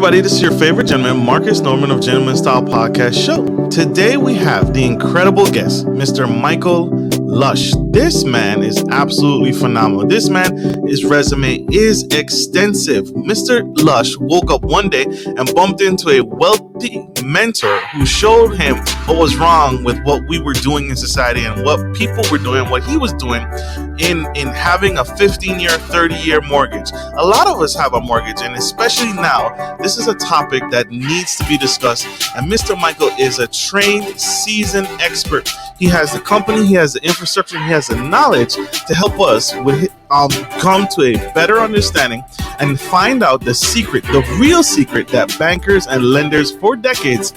everybody, this is your favorite gentleman, Marcus Norman of Gentleman Style Podcast Show. Today we have the incredible guest, Mr. Michael Lush. This man is absolutely phenomenal. This man, his resume is extensive. Mr. Lush woke up one day and bumped into a wealthy mentor who showed him what was wrong with what we were doing in society and what people were doing, what he was doing in having a 15-year, 30-year mortgage. A lot of us have a mortgage, and especially now, this is a topic that needs to be discussed. And Mr. Michael is a trained, seasoned expert. He has the company, he has the infrastructure, he has the knowledge to help us with come to a better understanding and find out the secret, the real secret that bankers and lenders for decades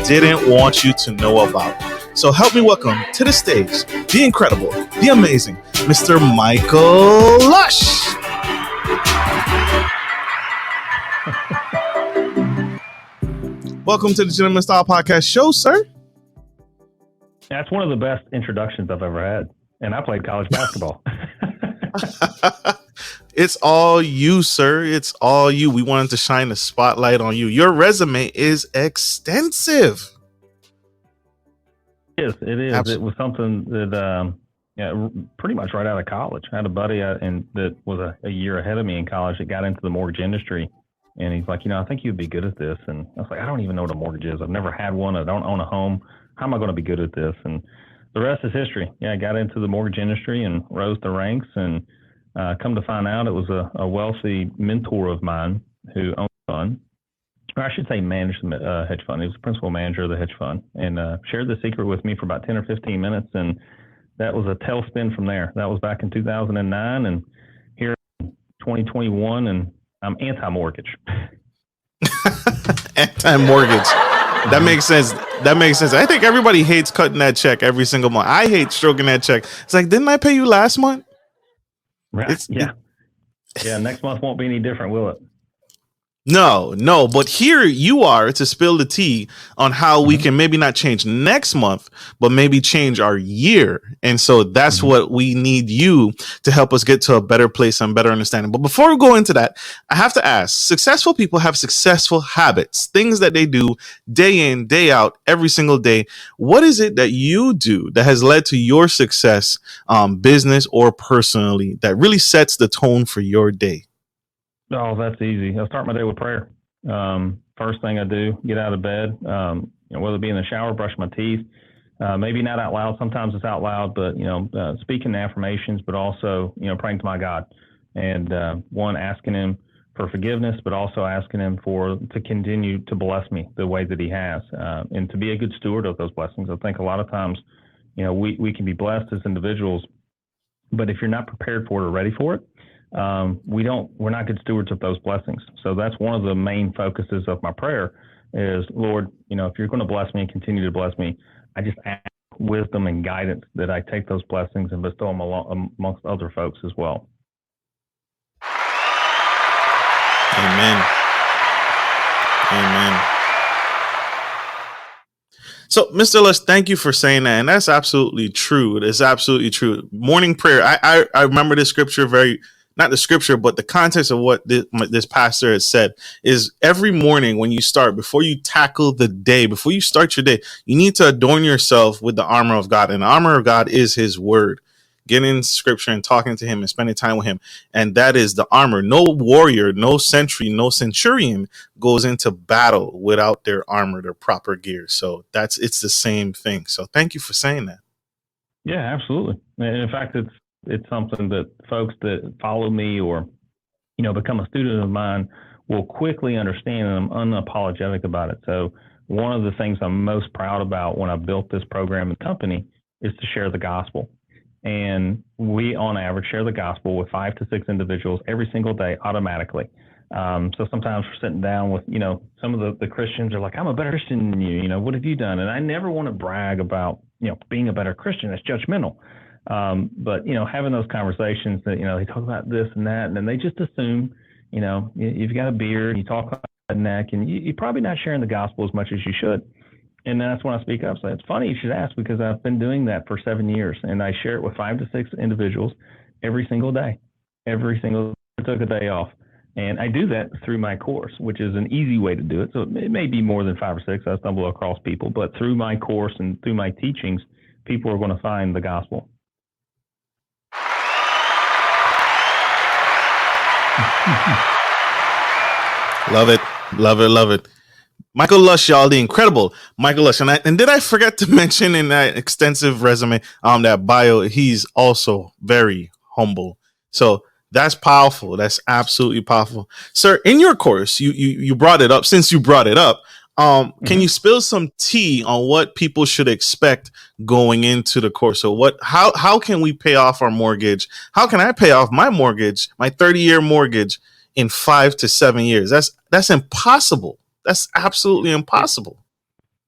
didn't want you to know about. So help me welcome to the stage the incredible, the amazing Mr. Michael Lush. Welcome to the Gentleman Style Podcast Show, sir. That's one of the best introductions I've ever had. And I played college basketball. It's all you, sir. It's all you. We wanted to shine the spotlight on you. Your resume is extensive. It is. Absolutely. It was something that, pretty much right out of college. I had a buddy that was a year ahead of me in college that got into the mortgage industry. And he's like, I think you'd be good at this. And I was like, I don't even know what a mortgage is. I've never had one. I don't own a home. How am I going to be good at this? And the rest is history. Yeah, I got into the mortgage industry and rose the ranks. And come to find out, it was a wealthy mentor of mine who owned a fund, or I should say managed the hedge fund. He was the principal manager of the hedge fund and shared the secret with me for about 10 or 15 minutes. And that was a tailspin from there. That was back in 2009. And here in 2021, and I'm anti-mortgage. Anti-mortgage. That makes sense. I think everybody hates cutting that check every single month. I hate stroking that check. It's like, didn't I pay you last month? Right. Yeah. Next month won't be any different, will it? No. But here you are to spill the tea on how we can maybe not change next month, but maybe change our year. And so that's what we need you to help us get to a better place and better understanding. But before we go into that, I have to ask, successful people have successful habits, things that they do day in, day out, every single day. What is it that you do that has led to your success, business or personally, that really sets the tone for your day? Oh, that's easy. I start my day with prayer. First thing I do, get out of bed, whether it be in the shower, brush my teeth, maybe not out loud. Sometimes it's out loud, but, speaking the affirmations, but also, praying to my God and, asking him for forgiveness, but also asking him to continue to bless me the way that he has, and to be a good steward of those blessings. I think a lot of times, we can be blessed as individuals, but if you're not prepared for it or ready for it, we're not good stewards of those blessings. So that's one of the main focuses of my prayer is, Lord, if you're going to bless me and continue to bless me, I just ask wisdom and guidance that I take those blessings and bestow them amongst other folks as well. Amen. So, Mr. Lush, thank you for saying that. And that's absolutely true. It is absolutely true. Morning prayer. I remember this scripture not the scripture, but the context of what this pastor has said is every morning when you start, before you tackle the day, before you start your day, you need to adorn yourself with the armor of God. And the armor of God is his word. Getting in scripture and talking to him and spending time with him. And that is the armor. No warrior, no sentry, no centurion goes into battle without their armor, their proper gear. So it's the same thing. So thank you for saying that. Yeah, absolutely. And in fact, it's something that folks that follow me or, become a student of mine will quickly understand, and I'm unapologetic about it. So one of the things I'm most proud about when I built this program and company is to share the gospel. And we, on average, share the gospel with 5 to 6 individuals every single day automatically. So sometimes we're sitting down with, some of the Christians are like, I'm a better Christian than you. What have you done? And I never want to brag about, being a better Christian. That's judgmental. But, having those conversations that, they talk about this and that, and then they just assume, you've got a beard, you talk about a neck, and you're probably not sharing the gospel as much as you should. And that's when I speak up. So it's funny you should ask, because I've been doing that for 7 years, and I share it with 5 to 6 individuals every single day. I took a day off. And I do that through my course, which is an easy way to do it. So it may be more than 5 or 6. I stumble across people, but through my course and through my teachings, people are going to find the gospel. Love it. Love it. Love it. Michael Lush, y'all, the incredible Michael Lush. And did I forget to mention in that extensive resume, that bio, he's also very humble. So that's powerful. That's absolutely powerful. Sir, in your course, you brought it up. Since you brought it up, can you spill some tea on what people should expect going into the course? So how can we pay off our mortgage? How can I pay off my mortgage, my 30-year mortgage, in 5 to 7 years? That's impossible. That's absolutely impossible.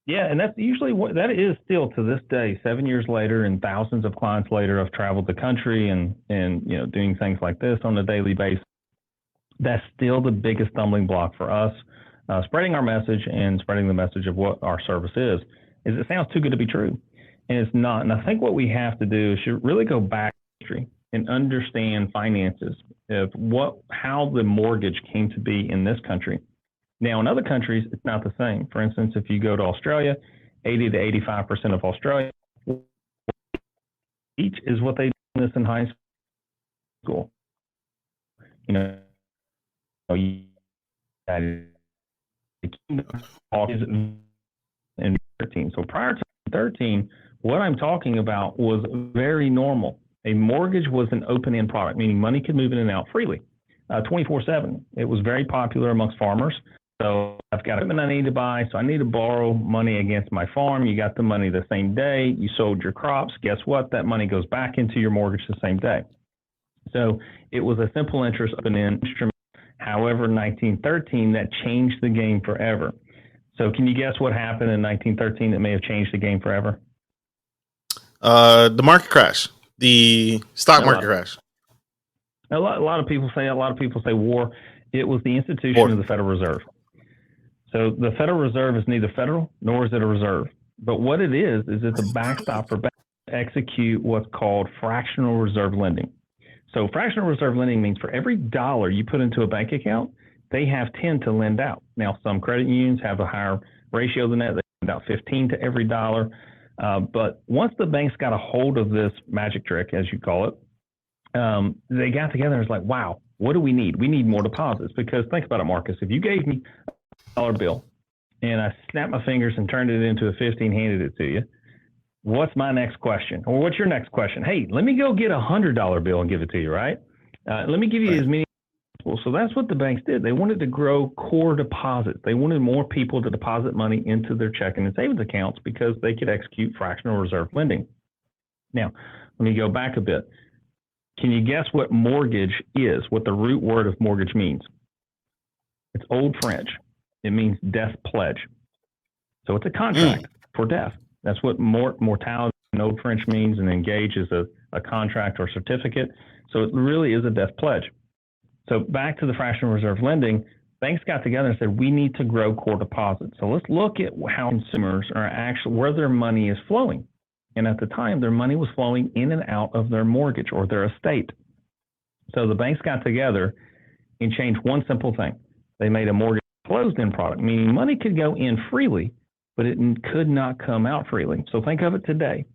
Yeah, and that's usually that is still to this day, 7 years later, and thousands of clients later, I've traveled the country and doing things like this on a daily basis. That's still the biggest stumbling block for us, spreading our message and spreading the message of what our service is it sounds too good to be true, and it's not. And I think what we have to do is really go back to history and understand finances of how the mortgage came to be in this country. Now, in other countries, it's not the same. For instance, if you go to Australia, 80 to 85% of Australia each is what they do this in high school. In 13. So prior to 13, what I'm talking about was very normal. A mortgage was an open-end product, meaning money could move in and out freely, 24/7. It was very popular amongst farmers. So I've got equipment I need to buy, so I need to borrow money against my farm. You got the money the same day. You sold your crops. Guess what? That money goes back into your mortgage the same day. So it was a simple interest open-end instrument. However, 1913, that changed the game forever. So can you guess what happened in 1913 that may have changed the game forever? The market crash, the stock market crash. A lot of people say war. It was the institution of the Federal Reserve. So the Federal Reserve is neither federal nor is it a reserve. But what it is it's a backstop for banks to execute what's called fractional reserve lending. So fractional reserve lending means for every dollar you put into a bank account, they have 10 to lend out. Now, some credit unions have a higher ratio than that. They lend out 15 to every dollar. But once the banks got a hold of this magic trick, as you call it, they got together and was like, wow, what do we need? We need more deposits. Because think about it, Marcus. If you gave me $1 bill and I snapped my fingers and turned it into a 15, handed it to you, what's my next question? Or what's your next question? Hey, let me go get $100 bill and give it to you, right? Let me give you as many. So that's what the banks did. They wanted to grow core deposits. They wanted more people to deposit money into their checking and savings accounts because they could execute fractional reserve lending. Now, let me go back a bit. Can you guess what mortgage is, what the root word of mortgage means? It's Old French. It means death pledge. So it's a contract for death. That's what mortality in Old French means, and engage is a contract or certificate. So it really is a death pledge. So back to the fractional reserve lending, banks got together and said, we need to grow core deposits. So let's look at how consumers are actually, where their money is flowing. And at the time, their money was flowing in and out of their mortgage or their estate. So the banks got together and changed one simple thing. They made a mortgage closed-end product, meaning money could go in freely, but it could not come out freely. So think of it today.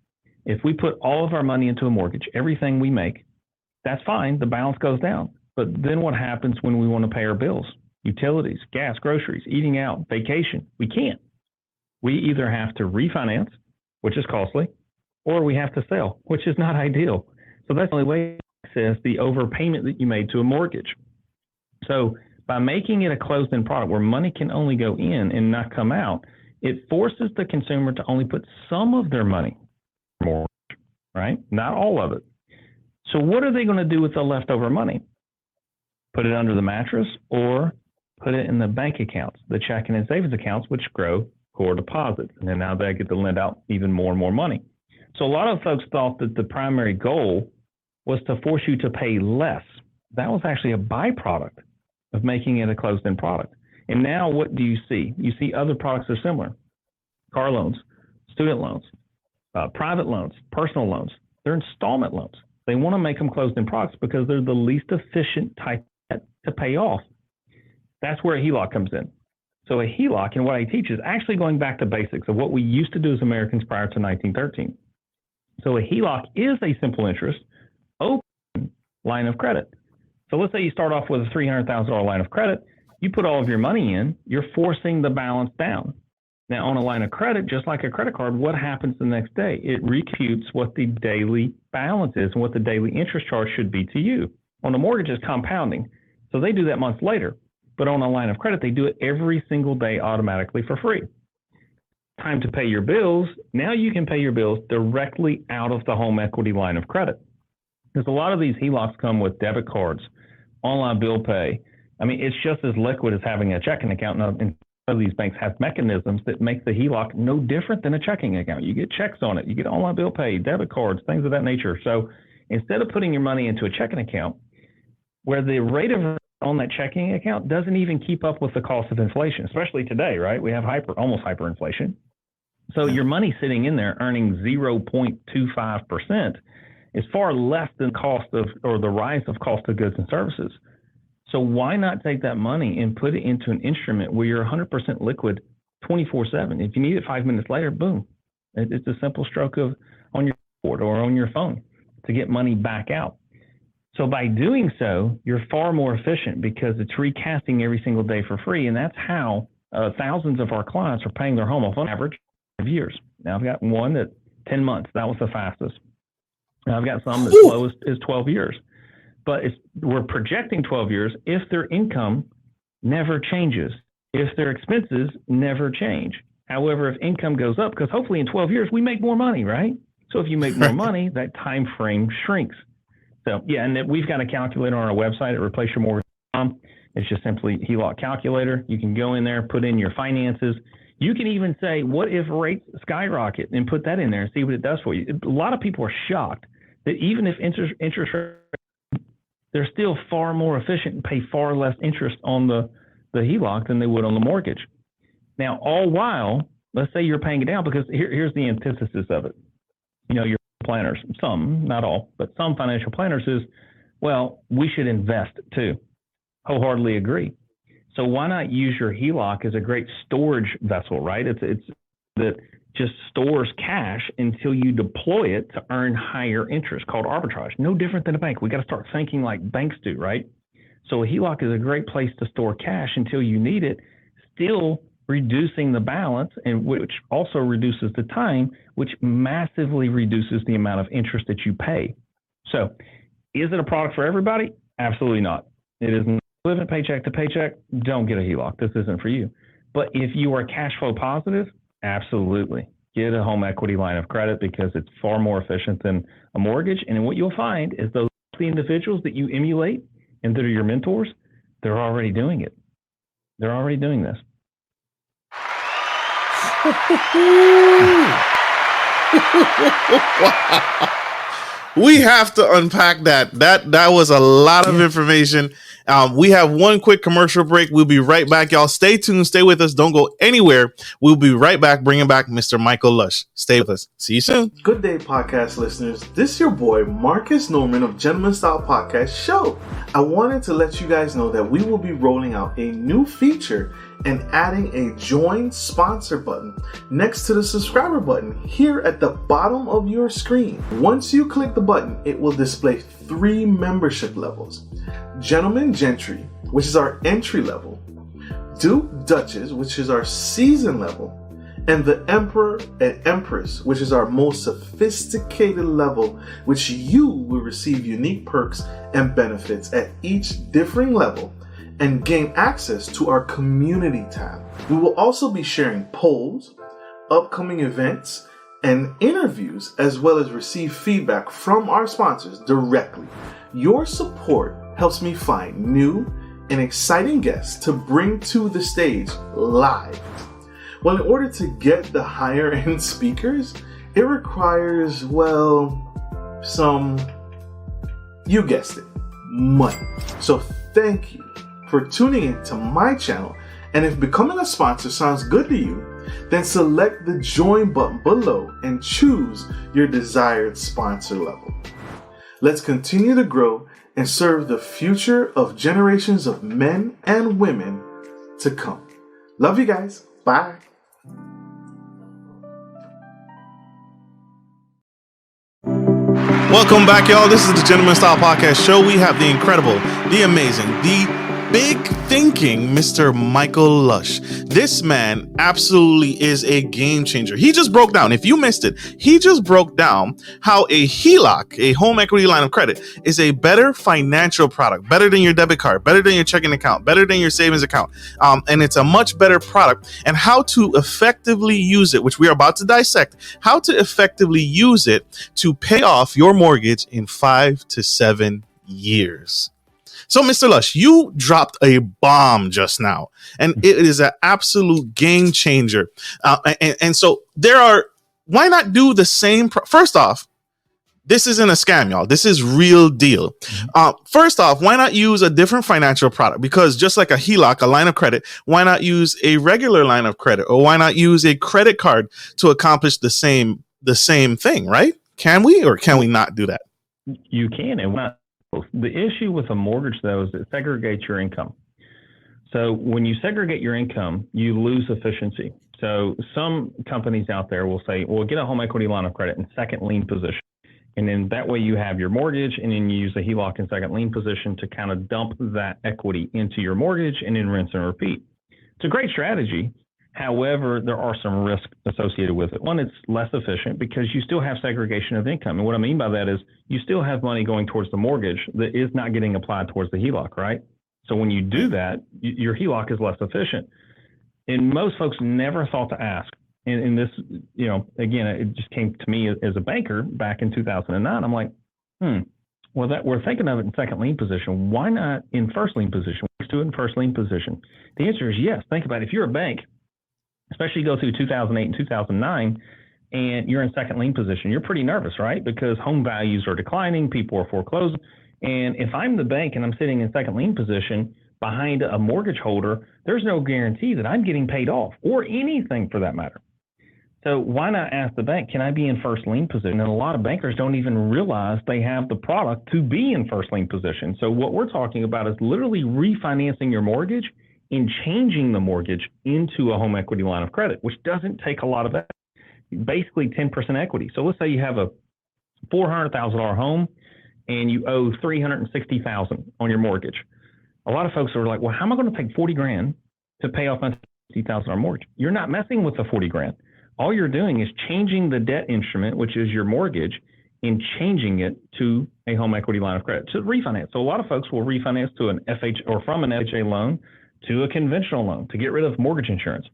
If we put all of our money into a mortgage, everything we make, that's fine. The balance goes down. But then what happens when we want to pay our bills? Utilities, gas, groceries, eating out, vacation. We can't. We either have to refinance, which is costly, or we have to sell, which is not ideal. So that's the only way to access the overpayment that you made to a mortgage. So by making it a closed-end product where money can only go in and not come out, it forces the consumer to only put some of their money in mortgage, right? Not all of it. So what are they going to do with the leftover money? Put it under the mattress or put it in the bank accounts, the checking and savings accounts, which grow core deposits. And then now they get to lend out even more and more money. So a lot of folks thought that the primary goal was to force you to pay less. That was actually a byproduct of making it a closed-end product. And now what do you see? You see other products that are similar. Car loans, student loans, private loans, personal loans. They're installment loans. They want to make them closed-end products because they're the least efficient type to pay off. That's where a HELOC comes in. So a HELOC, and what I teach is actually going back to basics of what we used to do as Americans prior to 1913. So a HELOC is a simple interest, open line of credit. So let's say you start off with a $300,000 line of credit. You put all of your money in, you're forcing the balance down. Now, on a line of credit, just like a credit card, what happens the next day? It recomputes what the daily balance is and what the daily interest charge should be to you. On a mortgage, it's compounding. So they do that months later. But on a line of credit, they do it every single day automatically for free. Time to pay your bills. Now you can pay your bills directly out of the home equity line of credit. Because a lot of these HELOCs come with debit cards, online bill pay. I mean, it's just as liquid as having a checking account. And some of these banks have mechanisms that make the HELOC no different than a checking account. You get checks on it. You get online bill pay, debit cards, things of that nature. So instead of putting your money into a checking account, where the rate of on that checking account doesn't even keep up with the cost of inflation, especially today, right? We have almost hyperinflation. So your money sitting in there earning 0.25% is far less than the rise of cost of goods and services. So why not take that money and put it into an instrument where you're 100% liquid 24/7? If you need it 5 minutes later, boom. It's a simple stroke on your board or on your phone to get money back out. So by doing so, you're far more efficient because it's recasting every single day for free. And that's how thousands of our clients are paying their home off on average 5 years. Now I've got one that 10 months. That was the fastest. Now I've got some that's slowest is 12 years. But we're projecting 12 years if their income never changes, if their expenses never change. However, if income goes up, because hopefully in 12 years we make more money, right? So if you make more money, that time frame shrinks. So yeah, and we've got a calculator on our website at replaceyourmortgage.com. It's just simply HELOC calculator. You can go in there, put in your finances. You can even say, what if rates skyrocket, and put that in there and see what it does for you. A lot of people are shocked that even if interest rates, they're still far more efficient and pay far less interest on the HELOC than they would on the mortgage. Now, all while, let's say you're paying it down, because here's the antithesis of it. You know, your planners, some, not all, but some financial planners is, well, we should invest too. Wholeheartedly agree. So why not use your HELOC as a great storage vessel, right? It's that just stores cash until you deploy it to earn higher interest, called arbitrage. No different than a bank. We got to start thinking like banks do, right? So a HELOC is a great place to store cash until you need it, still reducing the balance, and which also reduces the time, which massively reduces the amount of interest that you pay. So is it a product for everybody? Absolutely not. It isn't. Living paycheck to paycheck, don't get a HELOC. This isn't for you. But if you are cash flow positive, absolutely. Get a home equity line of credit because it's far more efficient than a mortgage. And what you'll find is those individuals that you emulate and that are your mentors, they're already doing it. They're already doing this. Wow. We have to unpack that. That was a lot of information. We have one quick commercial break. We'll be right back, y'all. Stay tuned. Stay with us. Don't go anywhere. We'll be right back, bringing back Mr. Michael Lush. Stay with us. See you soon. Good day, podcast listeners. This is your boy, Marcus Norman of Gentleman Style Podcast Show. I wanted to let you guys know that we will be rolling out a new feature and adding a join sponsor button next to the subscriber button here at the bottom of your screen. Once you click the button, it will display 3 membership levels. Gentleman Gentry, which is our entry level, Duke Duchess, which is our season level, and the Emperor and Empress, which is our most sophisticated level, which you will receive unique perks and benefits at each differing level and gain access to our community tab. We will also be sharing polls, upcoming events, and interviews, as well as receive feedback from our sponsors directly. Your support helps me find new and exciting guests to bring to the stage live. Well, in order to get the higher end speakers, it requires, well, some, you guessed it, money. So thank you for tuning in to my channel. And if becoming a sponsor sounds good to you, then select the join button below and choose your desired sponsor level. Let's continue to grow and serve the future of generations of men and women to come. Love you guys. Bye. Welcome back, y'all. This is the Gentleman Style Podcast Show. We have the incredible, the amazing, the big thinking Mr. Michael Lush. This man absolutely is a game changer. He just broke down, if you missed it, he just broke down how a HELOC, a home equity line of credit, is a better financial product, better than your debit card, better than your checking account, better than your savings account. And it's a much better product, and how to effectively use it, which we are about to dissect, how to effectively use it to pay off your mortgage in 5 to 7 years. So, Mr. Lush, you dropped a bomb just now, and it is an absolute game changer. And so why not do the same? First off, this isn't a scam, y'all. This is real deal. First off, why not use a different financial product? Because just like a HELOC, a line of credit, why not use a regular line of credit? Or why not use a credit card to accomplish the same thing, right? Can we, or can we not do that? You can, and not. The issue with a mortgage, though, is it segregates your income. So when you segregate your income, you lose efficiency. So some companies out there will say, well, get a home equity line of credit in second lien position. And then that way you have your mortgage, and then you use a HELOC in second lien position to kind of dump that equity into your mortgage and then rinse and repeat. It's a great strategy. However, there are some risks associated with it. One, it's less efficient because you still have segregation of income. And what I mean by that is you still have money going towards the mortgage that is not getting applied towards the HELOC, right? So when you do that, your HELOC is less efficient. And most folks never thought to ask. And this, again, it just came to me as a banker back in 2009. I'm like, well, that we're thinking of it in second lien position. Why not in first lien position? Let's do it in first lien position. The answer is yes. Think about it. If you're a bank, especially go through 2008 and 2009, and you're in second lien position, you're pretty nervous, right? Because home values are declining, people are foreclosing. And if I'm the bank and I'm sitting in second lien position behind a mortgage holder, there's no guarantee that I'm getting paid off, or anything for that matter. So why not ask the bank, can I be in first lien position? And a lot of bankers don't even realize they have the product to be in first lien position. So what we're talking about is literally refinancing your mortgage and changing the mortgage into a home equity line of credit, which doesn't take a lot of equity, basically 10% equity. So let's say you have a $400,000 home and you owe $360,000 on your mortgage. A lot of folks are like, well, how am I going to take $40,000 to pay off my $60,000 mortgage? You're not messing with the $40,000. All you're doing is changing the debt instrument, which is your mortgage, and changing it to a home equity line of credit to refinance. So a lot of folks will refinance to an FH or from an FHA loan to a conventional loan to get rid of mortgage insurance.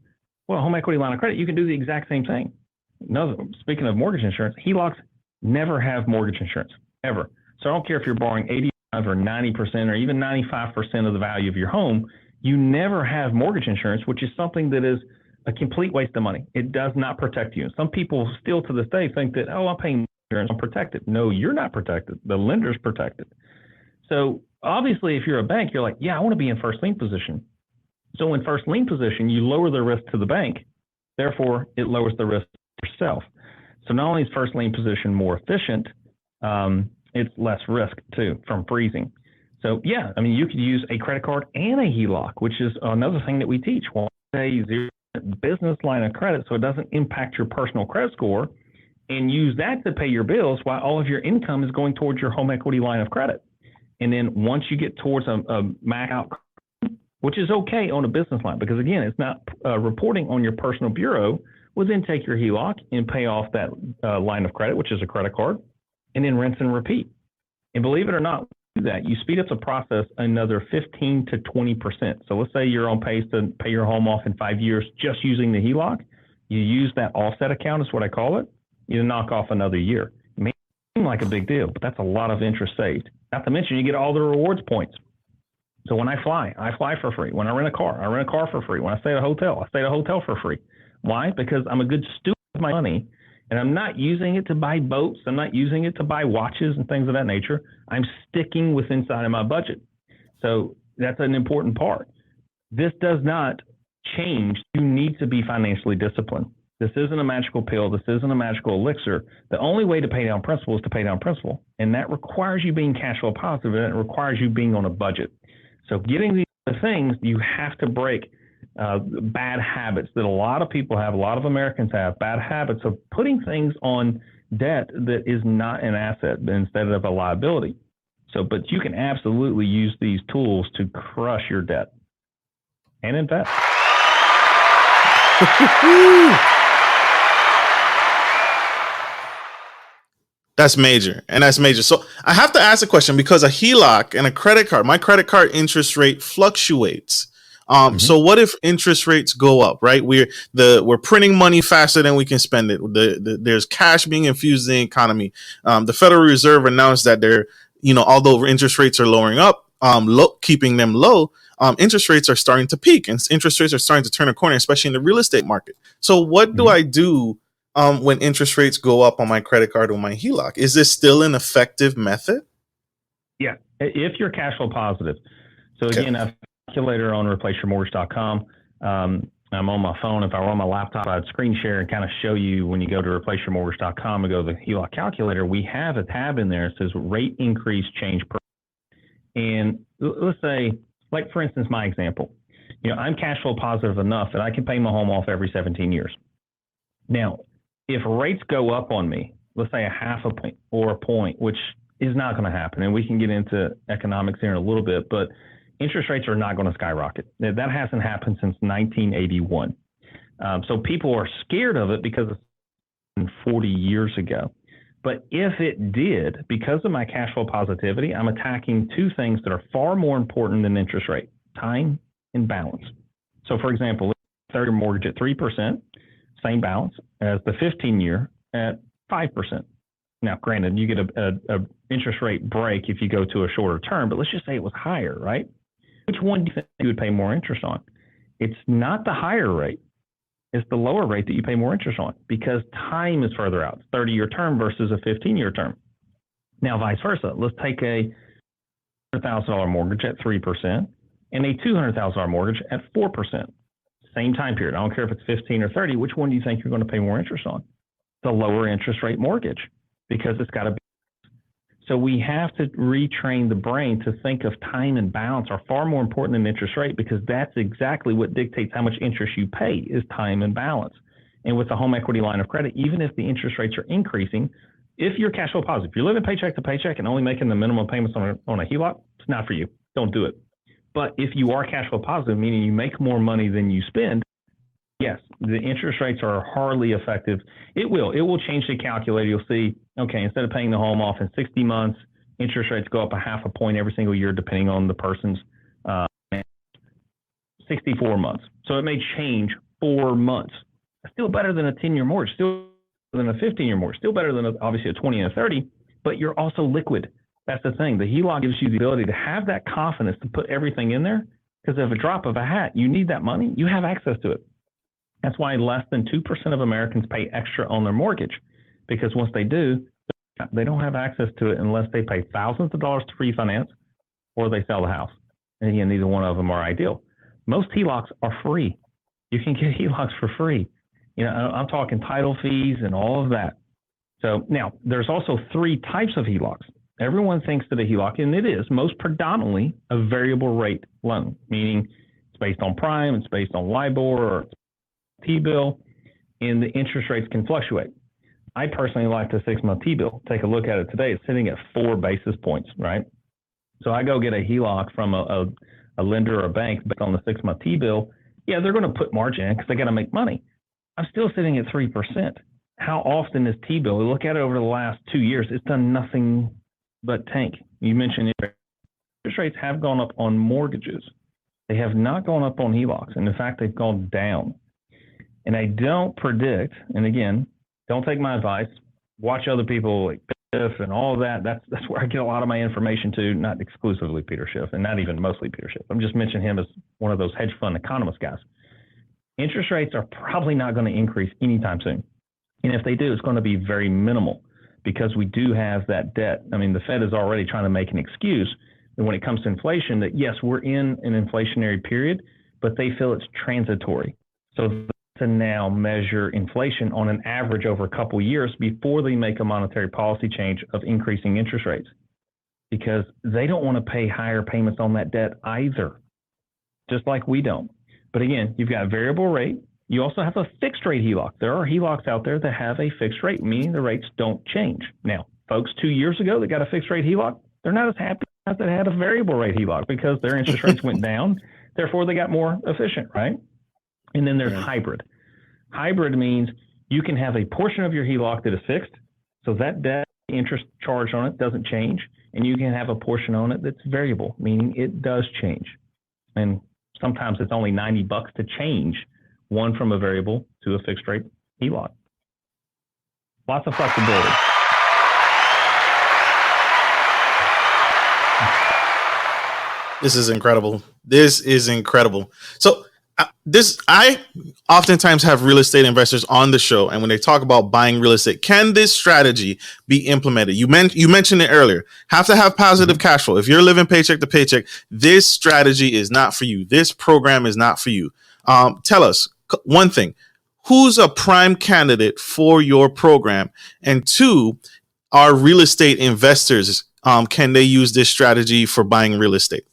Well, a home equity line of credit, you can do the exact same thing. No, speaking of mortgage insurance, HELOCs never have mortgage insurance, ever. So I don't care if you're borrowing 85 or 90% or even 95% of the value of your home, you never have mortgage insurance, which is something that is a complete waste of money. It does not protect you. Some people still to this day think that, oh, I'm paying insurance, I'm protected. No, you're not protected. The lender's protected. So obviously, if you're a bank, you're like, yeah, I want to be in first lien position. So in first lien position, you lower the risk to the bank. Therefore, it lowers the risk to yourself. So not only is first lien position more efficient, it's less risk too from freezing. So yeah, I mean, you could use a credit card and a HELOC, which is another thing that we teach. Well, a zero business line of credit so it doesn't impact your personal credit score, and use that to pay your bills while all of your income is going towards your home equity line of credit. And then once you get towards a max out, which is okay on a business line, because again, it's not reporting on your personal bureau, will then take your HELOC and pay off that line of credit, which is a credit card, and then rinse and repeat. And believe it or not, do that, you speed up the process another 15 to 20%. So let's say you're on pace to pay your home off in 5 years just using the HELOC. You use that offset account, is what I call it. You knock off another year. It may seem like a big deal, but that's a lot of interest saved. Not to mention you get all the rewards points. So when I fly for free. When I rent a car for free. When I stay at a hotel, I stay at a hotel for free. Why? Because I'm a good steward of my money, and I'm not using it to buy boats. I'm not using it to buy watches and things of that nature. I'm sticking with inside of my budget. So that's an important part. This does not change. You need to be financially disciplined. This isn't a magical pill. This isn't a magical elixir. The only way to pay down principal is to pay down principal. And that requires you being cash flow positive, and it requires you being on a budget. So getting these things, you have to break bad habits that a lot of people have, a lot of Americans have, bad habits of putting things on debt that is not an asset instead of a liability. So, but you can absolutely use these tools to crush your debt and invest. That's major. And that's major. So I have to ask a question because a HELOC and a credit card, my credit card interest rate fluctuates. So what if interest rates go up, right? We're printing money faster than we can spend it. There's cash being infused in the economy. The Federal Reserve announced that although interest rates are lowering up, keeping them low, interest rates are starting to peak and interest rates are starting to turn a corner, especially in the real estate market. So what do I do when interest rates go up on my credit card or my HELOC? Is this still an effective method? Yeah, if you're cash flow positive. So again, I've calculator on replaceyourmortgage.com. I'm on my phone. If I were on my laptop, I'd screen share and kind of show you when you go to replaceyourmortgage.com and go to the HELOC calculator, we have a tab in there that says rate increase change per. And let's say, like for instance, my example, I'm cash flow positive enough that I can pay my home off every 17 years. Now, if rates go up on me, let's say a half a point or a point, which is not going to happen, and we can get into economics here in a little bit, but interest rates are not going to skyrocket. That hasn't happened since 1981. So people are scared of it because it's 40 years ago. But if it did, because of my cash flow positivity, I'm attacking two things that are far more important than interest rate: time and balance. So for example, 30-year mortgage at 3%, same balance as the 15-year at 5%. Now, granted, you get a interest rate break if you go to a shorter term, but let's just say it was higher, right? Which one do you think you would pay more interest on? It's not the higher rate. It's the lower rate that you pay more interest on because time is further out, 30-year term versus a 15-year term. Now, vice versa. Let's take a $100,000 mortgage at 3% and a $200,000 mortgage at 4%. Same time period. I don't care if it's 15 or 30. Which one do you think you're going to pay more interest on? The lower interest rate mortgage, because it's got to be. So we have to retrain the brain to think of time and balance are far more important than interest rate, because that's exactly what dictates how much interest you pay is time and balance. And with the home equity line of credit, even if the interest rates are increasing, if you're cash flow positive, if you're living paycheck to paycheck and only making the minimum payments on a HELOC, it's not for you. Don't do it. But if you are cash flow positive, meaning you make more money than you spend, yes, the interest rates are hardly effective. It will change the calculator. You'll see, okay, instead of paying the home off in 60 months, interest rates go up a half a point every single year, depending on the person's 64 months. So it may change 4 months. Still better than a 10-year mortgage, still better than a 15-year mortgage, still better than obviously a 20 and a 30, but you're also liquid. That's the thing. The HELOC gives you the ability to have that confidence to put everything in there, because if a drop of a hat, you need that money, you have access to it. That's why less than 2% of Americans pay extra on their mortgage, because once they do, they don't have access to it unless they pay thousands of dollars to refinance or they sell the house. And again, neither one of them are ideal. Most HELOCs are free. You can get HELOCs for free. I'm talking title fees and all of that. So now there's also 3 types of HELOCs. Everyone thinks that a HELOC, and it is most predominantly a variable rate loan, meaning it's based on prime, it's based on LIBOR or T-bill, and the interest rates can fluctuate. I personally like the 6-month T-bill. Take a look at it today. It's sitting at 4 basis points, right? So I go get a HELOC from a lender or a bank based on the 6-month T-bill. Yeah, they're going to put margin in because they got to make money. I'm still sitting at 3%. How often is T-bill? We look at it over the last 2 years. It's done nothing but tank. You mentioned interest rates have gone up on mortgages. They have not gone up on HELOCs. And in fact, they've gone down. And I don't predict, and again, don't take my advice, watch other people like Schiff and all of that. That's where I get a lot of my information to, not exclusively Peter Schiff, and not even mostly Peter Schiff. I'm just mentioning him as one of those hedge fund economist guys. Interest rates are probably not going to increase anytime soon. And if they do, it's going to be very minimal, because we do have that debt. I mean, the Fed is already trying to make an excuse that when it comes to inflation, that yes, we're in an inflationary period, but they feel it's transitory. So to now measure inflation on an average over a couple of years before they make a monetary policy change of increasing interest rates, because they don't want to pay higher payments on that debt either, just like we don't. But again, you've got a variable rate. You also have a fixed rate HELOC. There are HELOCs out there that have a fixed rate, meaning the rates don't change. Now, folks 2 years ago that got a fixed rate HELOC, they're not as happy as that had a variable rate HELOC because their interest rates went down. Therefore, they got more efficient, right? And then there's hybrid. Hybrid means you can have a portion of your HELOC that is fixed, so that debt interest charge on it doesn't change, and you can have a portion on it that's variable, meaning it does change. And sometimes it's only $90 to change one from a variable to a fixed rate HELOC. Lots of flexibility. This is incredible. This is incredible. So I oftentimes have real estate investors on the show, and when they talk about buying real estate, can this strategy be implemented? You mentioned it earlier. Have to have positive cash flow. If you're living paycheck to paycheck, this strategy is not for you. This program is not for you. Tell us one thing: who's a prime candidate for your program? And two, are real estate investors, can they use this strategy for buying real estate?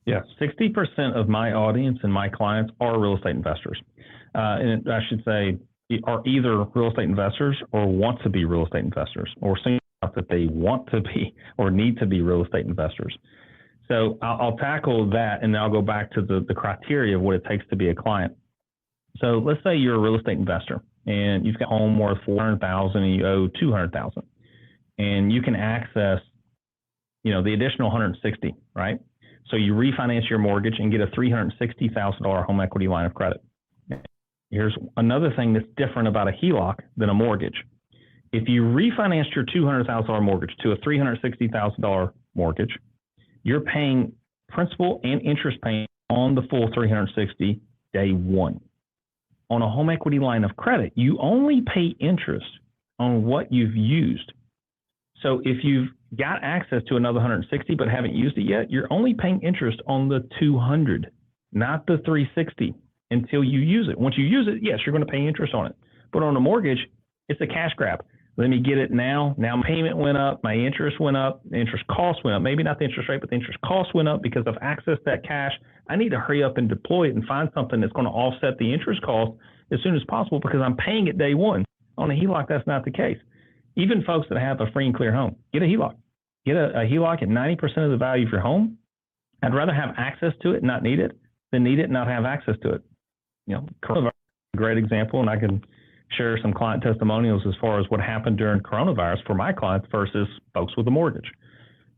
Yeah, 60% of my audience and my clients are real estate investors. And I should say are either real estate investors or want to be real estate investors, or saying that they want to be or need to be real estate investors. So I'll tackle that, and then I'll go back to the criteria of what it takes to be a client. So let's say you're a real estate investor and you've got a home worth $400,000 and you owe $200,000, and you can access, the additional $160,000, right? So you refinance your mortgage and get a $360,000 home equity line of credit. Here's another thing that's different about a HELOC than a mortgage. If you refinance your $200,000 mortgage to a $360,000 mortgage, you're paying principal and interest payment on the full $360,000 day one. On a home equity line of credit, you only pay interest on what you've used. So if you've got access to another $160,000 but haven't used it yet, you're only paying interest on the $200,000, not the $360,000, until you use it. Once you use it, yes, you're going to pay interest on it. But on a mortgage, it's a cash grab. Let me get it now. Now my payment went up, my interest went up, the interest cost went up. Maybe not the interest rate, but the interest cost went up because I've accessed that cash. I need to hurry up and deploy it and find something that's going to offset the interest cost as soon as possible because I'm paying it day one. On a HELOC, that's not the case. Even folks that have a free and clear home, get a HELOC. Get a HELOC at 90% of the value of your home. I'd rather have access to it and not need it than need it and not have access to it. Coronavirus is a great example, and I can share some client testimonials as far as what happened during coronavirus for my clients versus folks with a mortgage.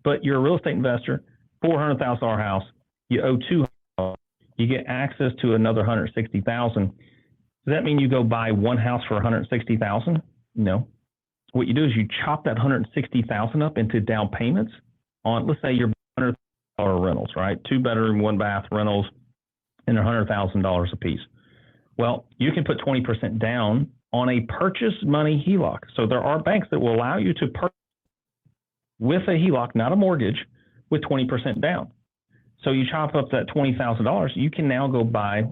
But you're a real estate investor, $400,000 house, you owe $200,000, you get access to another $160,000. Does that mean you go buy one house for $160,000? No. What you do is you chop that $160,000 up into down payments on, let's say, your $100,000 rentals, right? 2-bedroom, 1-bath rentals, and they're $100,000 a piece. Well, you can put 20% down on a purchase money HELOC. So there are banks that will allow you to purchase with a HELOC, not a mortgage, with 20% down. So you chop up that $20,000, you can now go buy,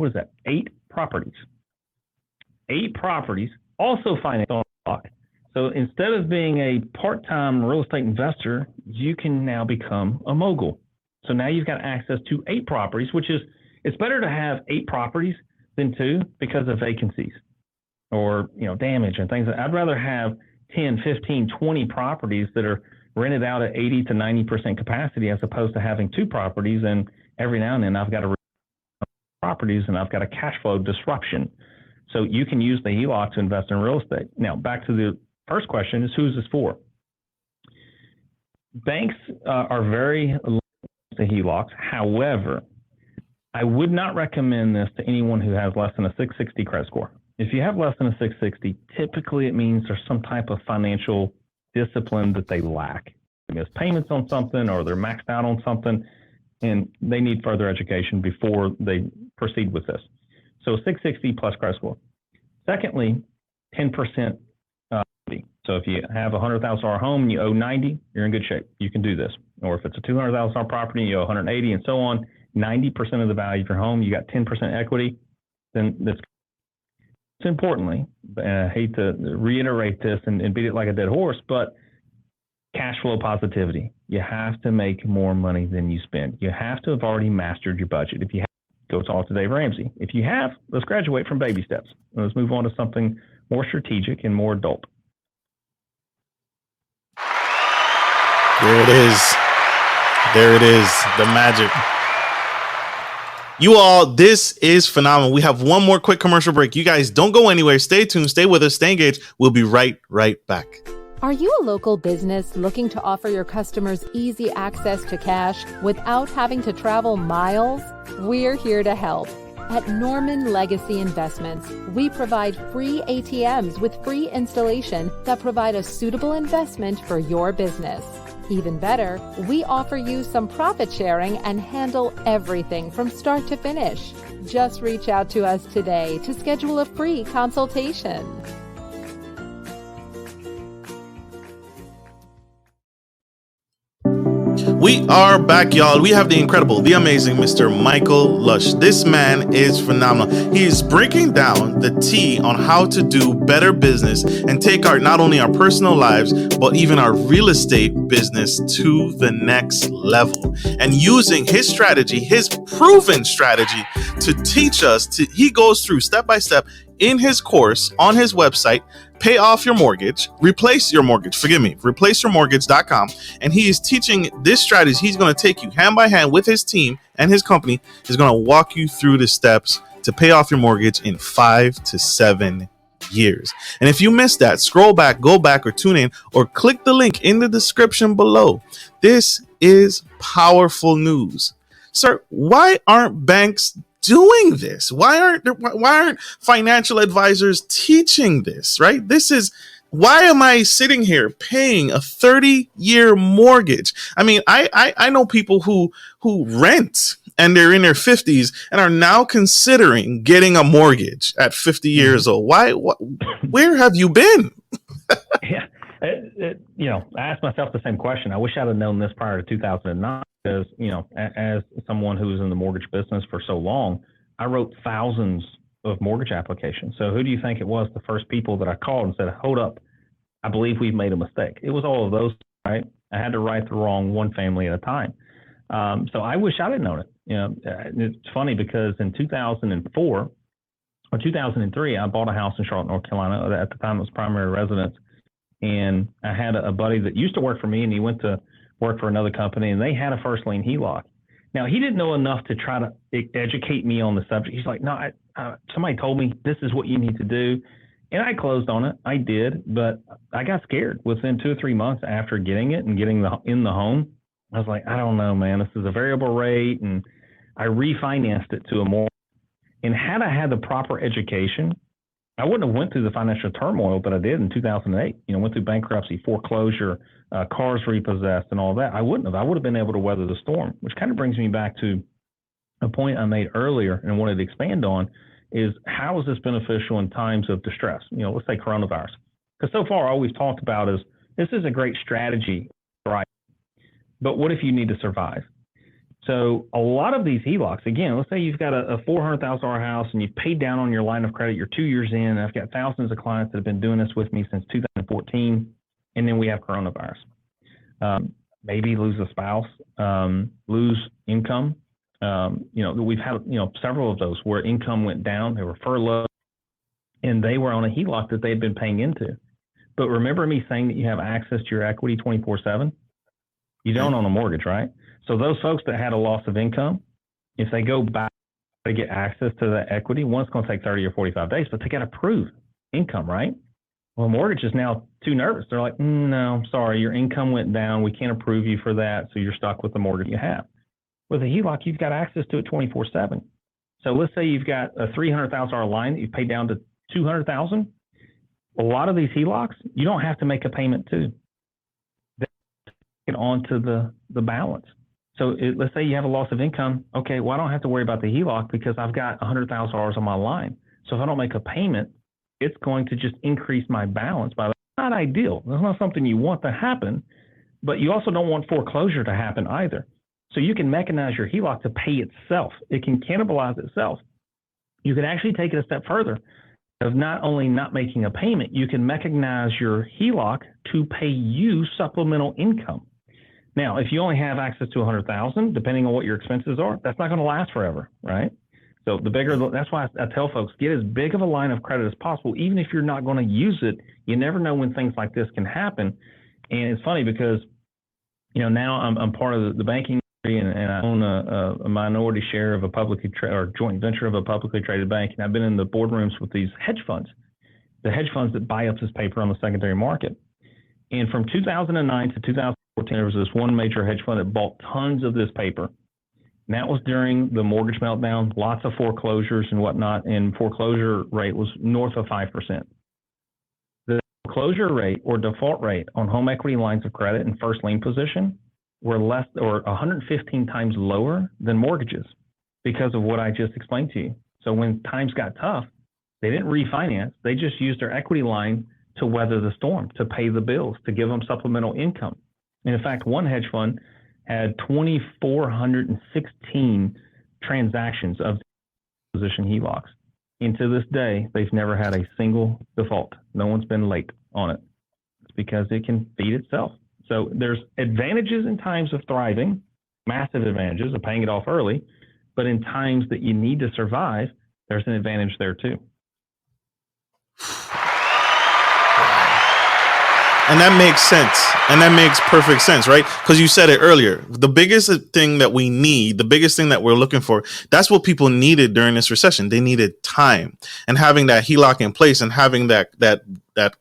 8 properties. 8 properties, also financed on a HELOC. So instead of being a part-time real estate investor, you can now become a mogul. So now you've got access to 8 properties, which is, it's better to have 8 properties than 2 because of vacancies or, damage and things. I'd rather have 10, 15, 20 properties that are rented out at 80 to 90% capacity as opposed to having 2 properties. And every now and then I've got to properties and I've got a cash flow disruption. So you can use the HELOC to invest in real estate. Now, back to the first question is, who's this for? Banks are very low to HELOCs. However, I would not recommend this to anyone who has less than a 660 credit score. If you have less than a 660, typically it means there's some type of financial discipline that they lack. They miss payments on something or they're maxed out on something, and they need further education before they proceed with this. So 660 plus credit score. Secondly, 10%. So if you have a $100,000 home and you owe 90, you're in good shape. You can do this. Or if it's a $200,000 property, you owe 180 and so on, 90% of the value of your home, you got 10% equity, then that's importantly, I hate to reiterate this and beat it like a dead horse, but cash flow positivity. You have to make more money than you spend. You have to have already mastered your budget. If you have, go talk to Dave Ramsey. If you have, let's graduate from baby steps. Let's move on to something more strategic and more adult. There it is. There it is. The magic. You all, this is phenomenal. We have one more quick commercial break. You guys don't go anywhere. Stay tuned. Stay with us. Stay engaged. We'll be right back. Are you a local business looking to offer your customers easy access to cash without having to travel miles? We're here to help. At Norman Legacy Investments, we provide free ATMs with free installation that provide a suitable investment for your business. Even better, we offer you some profit sharing and handle everything from start to finish. Just reach out to us today to schedule a free consultation. We are back, y'all. We have the incredible, the amazing Mr. Michael Lush. This man is phenomenal. He is breaking down the tea on how to do better business and take not only our personal lives, but even our real estate business to the next level. And using his strategy, his proven strategy to teach us, he goes through step by step in his course on his website, Pay Off Your Mortgage, replaceyourmortgage.com. And he is teaching this strategy. He's going to take you hand by hand with his team and his company. He's going to walk you through the steps to pay off your mortgage in 5 to 7 years. And if you missed that, scroll back, go back, or tune in, or click the link in the description below. This is powerful news. Sir, why aren't banks doing this? Why aren't financial advisors teaching this, right? Why am I sitting here paying a 30-year mortgage? I mean, I know people who rent and they're in their 50s and are now considering getting a mortgage at 50 years old. Where have you been? Yeah. I asked myself the same question. I wish I'd have known this prior to 2009 because, as someone who was in the mortgage business for so long, I wrote thousands of mortgage applications. So who do you think it was the first people that I called and said, hold up, I believe we've made a mistake? It was all of those, right? I had to write the wrong one family at a time. So I wish I'd have known it. It's funny because in 2004 or 2003, I bought a house in Charlotte, North Carolina. At the time, it was primary residence. And I had a buddy that used to work for me, and he went to work for another company, and they had a first lien HELOC. Now, he didn't know enough to try to educate me on the subject. He's like, no, somebody told me this is what you need to do. And I closed on it. I did, but I got scared within 2 or 3 months after getting it and getting in the home. I was like, I don't know, man, this is a variable rate. And I refinanced it to a more, and had I had the proper education, I wouldn't have went through the financial turmoil that I did in 2008. Went through bankruptcy, foreclosure, cars repossessed, and all that. I wouldn't have. I would have been able to weather the storm, which kind of brings me back to a point I made earlier and wanted to expand on is how is this beneficial in times of distress? Let's say coronavirus. Because so far, all we've talked about is this is a great strategy, right? But what if you need to survive? So a lot of these HELOCs, again, let's say you've got a $400,000 house and you've paid down on your line of credit. You're 2 years in. I've got thousands of clients that have been doing this with me since 2014. And then we have coronavirus. Maybe lose a spouse, lose income. We've had, several of those where income went down. They were furloughed and they were on a HELOC that they had been paying into. But remember me saying that you have access to your equity 24/7? You don't on a mortgage, right? So those folks that had a loss of income, if they go back to get access to that equity, one's going to take 30 or 45 days, but they got to prove income, right? Well, mortgage is now too nervous. They're like, no, sorry, your income went down. We can't approve you for that. So you're stuck with the mortgage you have. With a HELOC, you've got access to it 24/7. So let's say you've got a $300,000 line that you paid down to $200,000. A lot of these HELOCs, you don't have to make a payment to. They get onto the balance. So let's say you have a loss of income. Okay, well, I don't have to worry about the HELOC because I've got $100,000 on my line. So if I don't make a payment, it's going to just increase my balance. That's not ideal. That's not something you want to happen, but you also don't want foreclosure to happen either. So you can mechanize your HELOC to pay itself. It can cannibalize itself. You can actually take it a step further of not only not making a payment, you can mechanize your HELOC to pay you supplemental income. Now, if you only have access to $100,000, depending on what your expenses are, that's not going to last forever, right? So that's why I tell folks, get as big of a line of credit as possible. Even if you're not going to use it, you never know when things like this can happen. And it's funny because, now I'm part of the banking industry, and I own a minority share of a publicly or joint venture of a publicly traded bank. And I've been in the boardrooms with these hedge funds, the hedge funds that buy up this paper on the secondary market. And from 2009 to 2014, there was this one major hedge fund that bought tons of this paper. And that was during the mortgage meltdown, lots of foreclosures and whatnot, and foreclosure rate was north of 5%. The foreclosure rate or default rate on home equity lines of credit and first lien position were less or 115 times lower than mortgages because of what I just explained to you. So when times got tough, they didn't refinance. They just used their equity line to weather the storm, to pay the bills, to give them supplemental income. And in fact, one hedge fund had 2,416 transactions of position Helocs. And to this day, they've never had a single default. No one's been late on it. It's because it can feed itself. So there's advantages in times of thriving, massive advantages of paying it off early, but in times that you need to survive, there's an advantage there too. And that makes sense. And that makes perfect sense, right? Because you said it earlier. The biggest thing that we need, the biggest thing that we're looking for, that's what people needed during this recession. They needed time. And having that HELOC in place and having that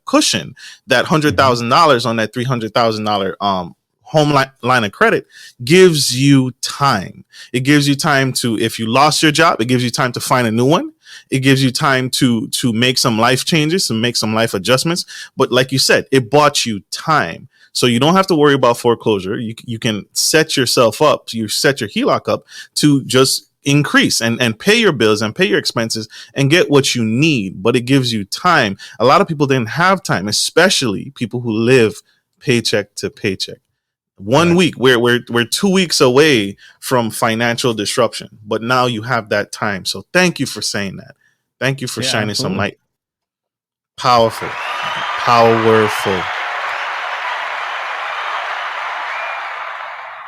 cushion, that $100,000 on that $300,000 home line of credit gives you time. It gives you time to, if you lost your job, it gives you time to find a new one. It gives you time to make some life changes, to make some life adjustments. But like you said, it bought you time. So you don't have to worry about foreclosure. You can set yourself up. You set your HELOC up to just increase and pay your bills and pay your expenses and get what you need. But it gives you time. A lot of people didn't have time, especially people who live paycheck to paycheck. 1 week, we're 2 weeks away from financial disruption, but now you have that time. So thank you for saying that. Thank you for shining some light. Powerful.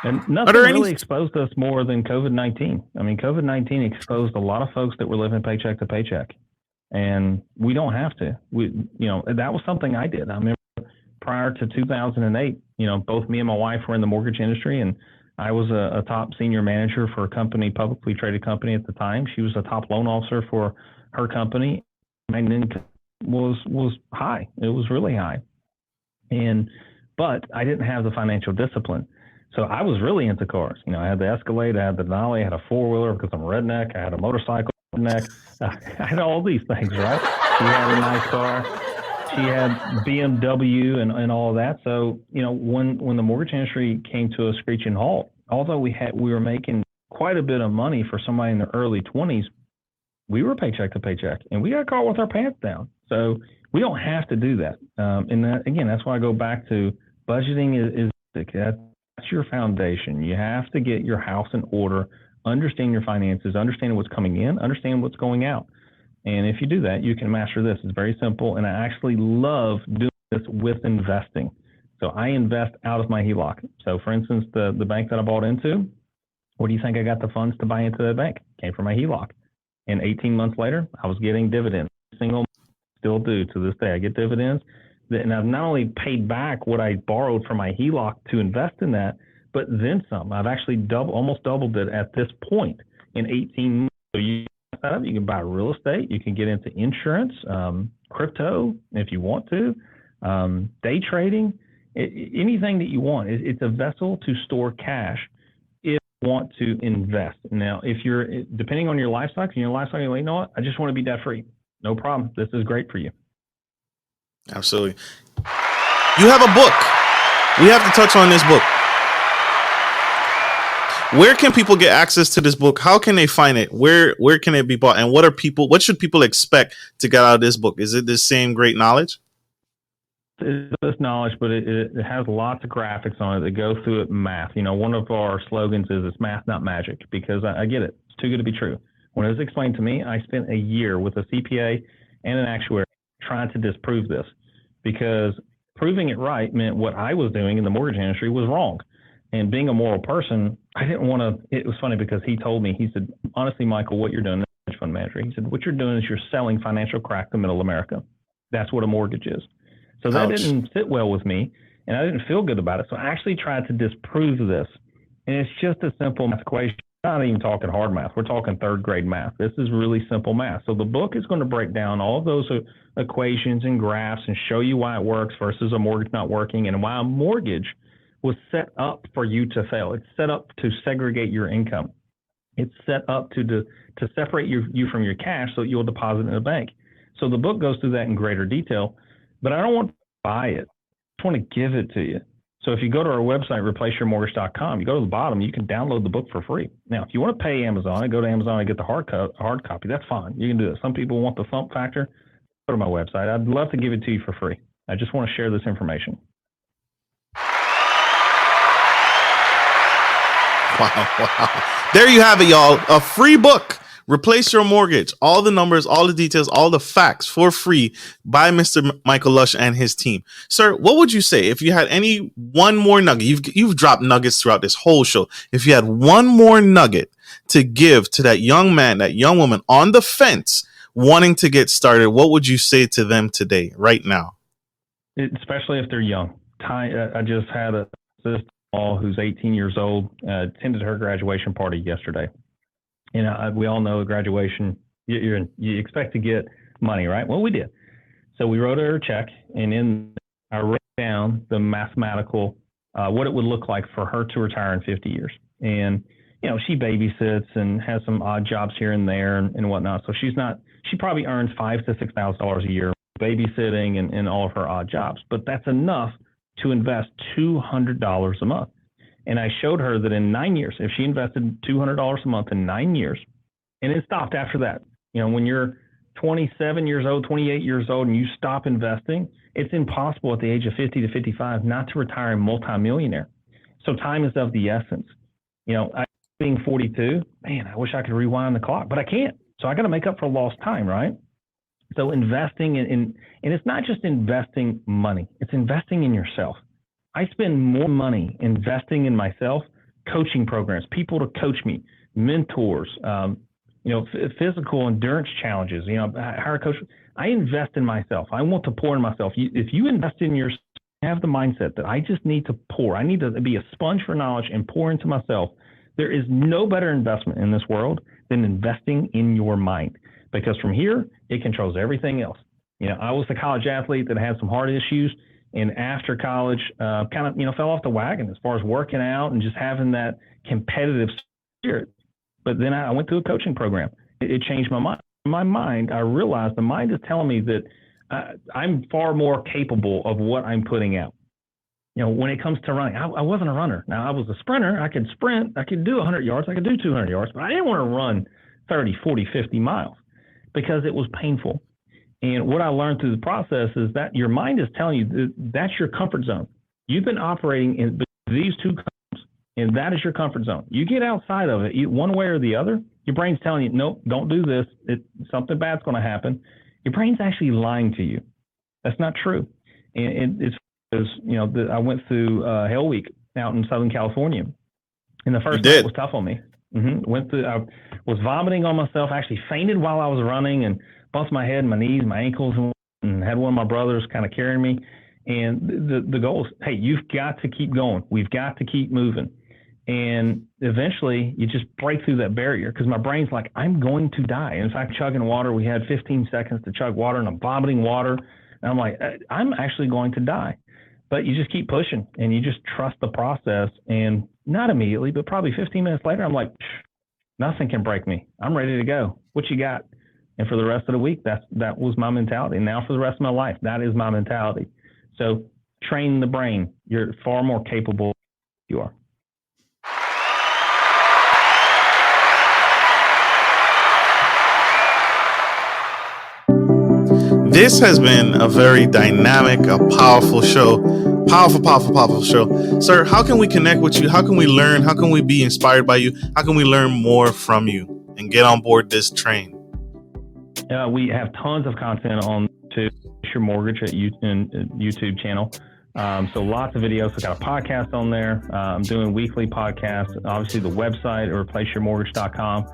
And nothing really exposed us more than COVID-19. I mean, COVID-19 exposed a lot of folks that were living paycheck to paycheck, and we don't have to. That was something I did. I remember prior to 2008, both me and my wife were in the mortgage industry, and I was a top senior manager for a company, publicly traded company at the time. She was a top loan officer for her company. My income was high. It was really high. But I didn't have the financial discipline. So I was really into cars. I had the Escalade, I had the Denali, I had a four-wheeler because I'm a redneck. I had a motorcycle, redneck. I had all these things, right? She had a nice car. She had BMW and all of that. So, when the mortgage industry came to a screeching halt, although we were making quite a bit of money for somebody in the early 20s, we were paycheck to paycheck, and we got caught with our pants down. So we don't have to do that. And that, again, that's why I go back to budgeting is that's your foundation. You have to get your house in order, understand your finances, understand what's coming in, understand what's going out. And if you do that, you can master this. It's very simple. And I actually love doing this with investing. So I invest out of my HELOC. So for instance, the bank that I bought into, where do you think I got the funds to buy into that bank? Came from my HELOC. And 18 months later, I was getting dividends. Still do to this day. I get dividends. And I've not only paid back what I borrowed from my HELOC to invest in that, but then some. I've actually almost doubled it at this point in 18 months. So you can buy real estate. You can get into insurance, crypto if you want to, day trading, anything that you want. It's a vessel to store cash if you want to invest. Now, if you're, depending on your life cycle, you're like, you know what, I just want to be debt free. No problem. This is great for you. Absolutely. You have a book. We have to touch on this book. Where can people get access to this book? How can they find it? Where can it be bought? And what should people expect to get out of this book? Is it the same great knowledge? It's this knowledge, but it has lots of graphics on it that go through it math. One of our slogans is it's math, not magic, because I get it. It's too good to be true. When it was explained to me, I spent a year with a CPA and an actuary trying to disprove this, because proving it right meant what I was doing in the mortgage industry was wrong. And being a moral person, I didn't want to. It was funny because he told me, he said, honestly, Michael, what you're doing, fund manager. He said, what you're doing is you're selling financial crack to middle America. That's what a mortgage is. So that didn't sit well with me, and I didn't feel good about it. So I actually tried to disprove this. And it's just a simple math equation. We're not even talking hard math. We're talking third grade math. This is really simple math. So the book is going to break down all of those equations and graphs and show you why it works versus a mortgage not working, and why a mortgage was set up for you to fail. It's set up to segregate your income. It's set up to separate you from your cash so you'll deposit in a bank. So the book goes through that in greater detail, but I don't want to buy it. I just want to give it to you. So if you go to our website, replaceyourmortgage.com, you go to the bottom, you can download the book for free. Now, if you want to pay Amazon and go to Amazon and get the hard copy, that's fine. You can do it. Some people want the thump factor. Go to my website. I'd love to give it to you for free. I just want to share this information. Wow. There you have it, y'all. A free book. Replace Your Mortgage. All the numbers, all the details, all the facts for free by Mr. Michael Lush and his team. Sir, what would you say if you had any one more nugget? You've dropped nuggets throughout this whole show. If you had one more nugget to give to that young man, that young woman on the fence wanting to get started, what would you say to them today, right now? Especially if they're young. I just had a sister-in-law who's 18 years old, attended her graduation party yesterday. You know, we all know graduation, you expect to get money, right? Well, we did. So we wrote her a check, and I wrote down the mathematical, what it would look like for her to retire in 50 years. And, you know, she babysits and has some odd jobs here and there and whatnot. So she probably earns $5,000 to $6,000 a year babysitting and all of her odd jobs. But that's enough to invest $200 a month. And I showed her that in 9 years, if she invested $200 a month in 9 years, and it stopped after that. You know, when you're 27 years old, 28 years old, and you stop investing, it's impossible at the age of 50 to 55 not to retire a multimillionaire. So time is of the essence. You know, being 42, man, I wish I could rewind the clock, but I can't. So I got to make up for lost time, right? So investing in and it's not just investing money, it's investing in yourself. I spend more money investing in myself, coaching programs, people to coach me, mentors, physical endurance challenges, hire a coach. I invest in myself. I want to pour in myself. If you invest in yourself, have the mindset that I just need to pour. I need to be a sponge for knowledge and pour into myself. There is no better investment in this world than investing in your mind, because from here, it controls everything else. You know, I was a college athlete that had some heart issues. And after college, fell off the wagon as far as working out and just having that competitive spirit. But then I went through a coaching program. It changed my mind. In my mind, I realized the mind is telling me that I'm far more capable of what I'm putting out. You know, when it comes to running, I wasn't a runner. Now, I was a sprinter. I could sprint. I could do 100 yards. I could do 200 yards. But I didn't want to run 30, 40, 50 miles because it was painful. And what I learned through the process is that your mind is telling you that's your comfort zone. You've been operating in these two zones, and that is your comfort zone. You get outside of it, one way or the other, your brain's telling you, nope, don't do this. Something bad's going to happen. Your brain's actually lying to you. That's not true. And it's because, I went through Hell Week out in Southern California, and the first night was tough on me. I was vomiting on myself, actually fainted while I was running, and bumped my head, my knees, my ankles, and had one of my brothers kind of carrying me. And the goal is, hey, you've got to keep going. We've got to keep moving. And eventually you just break through that barrier, because my brain's like, I'm going to die. In fact, chugging water, we had 15 seconds to chug water, and I'm vomiting water. And I'm like, I'm actually going to die. But you just keep pushing, and you just trust the process. And not immediately, but probably 15 minutes later, I'm like, nothing can break me. I'm ready to go. What you got? And for the rest of the week, that was my mentality. And now for the rest of my life, that is my mentality. So train the brain. You're far more capable than you are. This has been a very dynamic, a powerful show. Powerful show. Sir, how can we connect with you? How can we learn? How can we be inspired by you? How can we learn more from you and get on board this train? We have tons of content on Your Mortgage at YouTube channel. So lots of videos. We've got a podcast on there. I'm doing weekly podcasts. Obviously, the website, or replaceyourmortgage.com.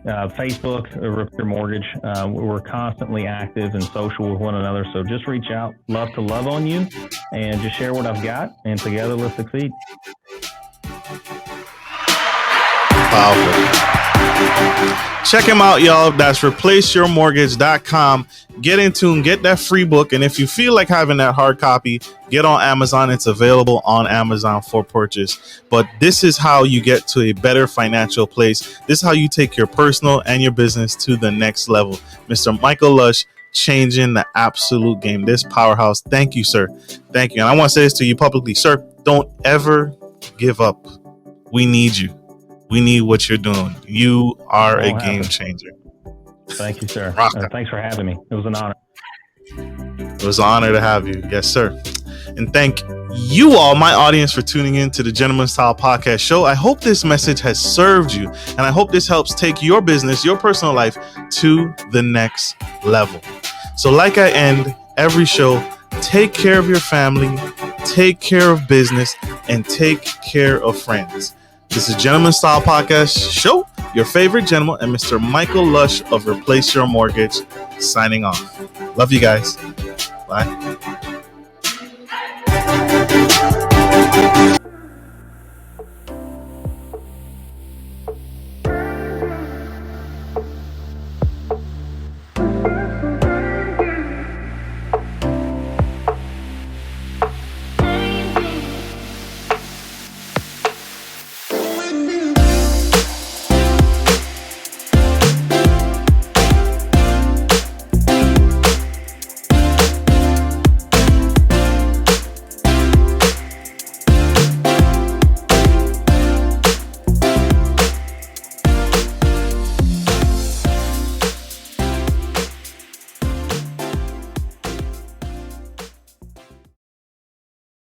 Facebook, Repair Mortgage. We're constantly active and social with one another. So just reach out. Love to love on you and just share what I've got. And together, let's succeed. Powerful. Check him out, y'all. That's replaceyourmortgage.com. Get in tune, get that free book. And if you feel like having that hard copy, get on Amazon. It's available on Amazon for purchase. But this is how you get to a better financial place. This is how you take your personal and your business to the next level. Mr. Michael Lush, changing the absolute game. This powerhouse. Thank you, sir. Thank you. And I want to say this to you publicly, sir. Don't ever give up. We need you. We need what you're doing. You are a game changer. Thank you, sir. Thanks for having me. It was an honor. It was an honor to have you. Yes, sir. And thank you all, my audience, for tuning in to the Gentleman Style Podcast Show. I hope this message has served you, and I hope this helps take your business, your personal life to the next level. So like I end every show, take care of your family, take care of business, and take care of friends. This is Gentleman Style Podcast Show, your favorite gentleman, and Mr. Michael Lush of Replace Your Mortgage, signing off. Love you guys. Bye.